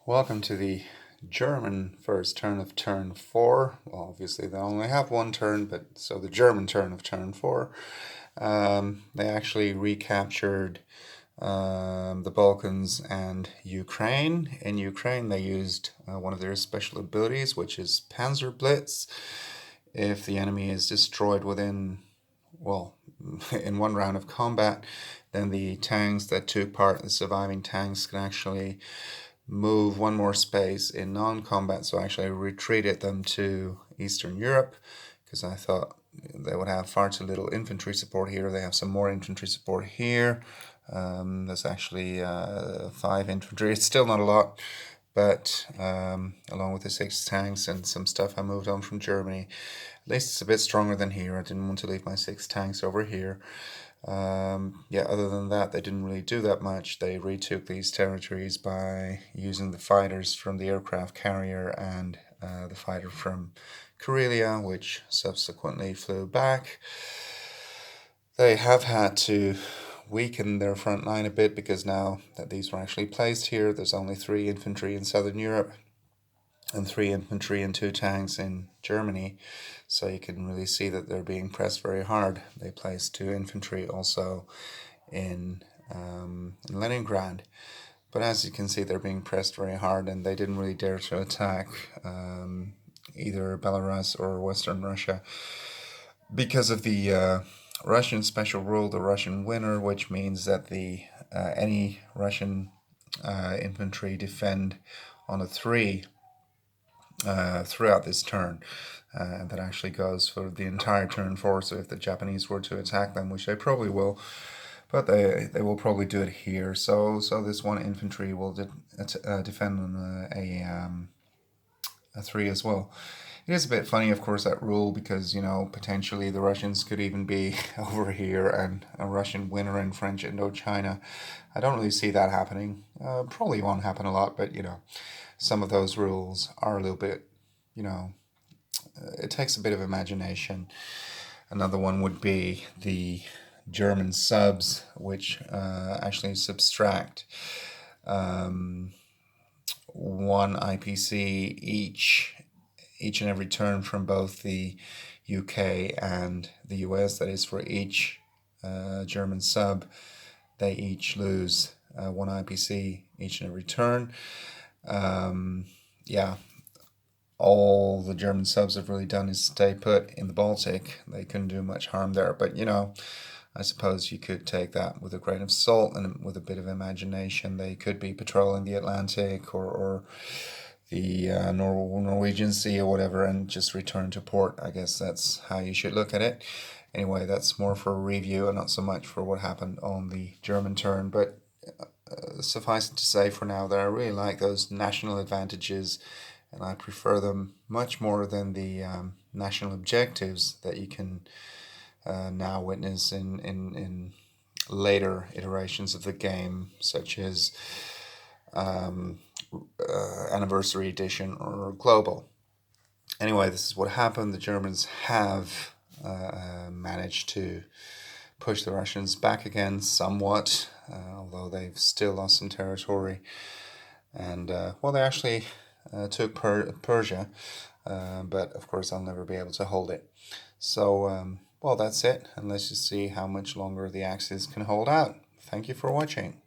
Welcome to the German first turn of turn 4. Well, obviously they only have one turn, but so the German turn of turn 4. They actually recaptured the Balkans and Ukraine. In Ukraine, they used one of their special abilities, which is Panzer Blitz. If the enemy is destroyed within, well, in one round of combat, then the tanks that took part, the surviving tanks, can actually move one more space in non-combat. So actually I retreated them to Eastern Europe because I thought they would have far too little infantry support here. They have some more infantry support here. There's actually 5 infantry. It's still not a lot, but along with the 6 tanks and some stuff I moved on from Germany, at least it's a bit stronger than here. I didn't want to leave my 6 tanks over here. Other than that, they didn't really do that much. They retook these territories by using the fighters from the aircraft carrier and the fighter from Karelia, which subsequently flew back. They have had to weaken their front line a bit because now that these were actually placed here, there's only 3 infantry in Southern Europe and 3 infantry and 2 tanks in Germany. So you can really see that they're being pressed very hard. They placed 2 infantry also in Leningrad. But as you can see, they're being pressed very hard, and they didn't really dare to attack either Belarus or Western Russia because of the Russian special rule, the Russian winner, which means that the any Russian infantry defend on a 3 throughout this turn. That actually goes for the entire turn 4. So if the Japanese were to attack them, which they probably will, but they will probably do it here. So this 1 infantry will defend on a 3 as well. It is a bit funny, of course, that rule, because, potentially the Russians could even be over here and a Russian winner in French Indochina. I don't really see that happening. Probably won't happen a lot, but, some of those rules are a little bit, it takes a bit of imagination. Another one would be the German subs, which actually subtract 1 IPC each and every turn from both the UK and the US. That is, for each German sub, they each lose 1 IPC each and every turn. All the German subs have really done is stay put in the Baltic. They couldn't do much harm there, but I suppose you could take that with a grain of salt and with a bit of imagination. They could be patrolling the Atlantic or the Norwegian Sea or whatever, and just return to port. I guess that's how you should look at it. Anyway, that's more for a review and not so much for what happened on the German turn. But suffice it to say for now that I really like those national advantages, and I prefer them much more than the national objectives that you can now witness in later iterations of the game, such as Anniversary Edition or Global. Anyway, this is what happened. The Germans have managed to push the Russians back again somewhat, although they've still lost some territory. And, they actually took Persia, but of course I'll never be able to hold it. So, that's it, and let's just see how much longer the Axis can hold out. Thank you for watching.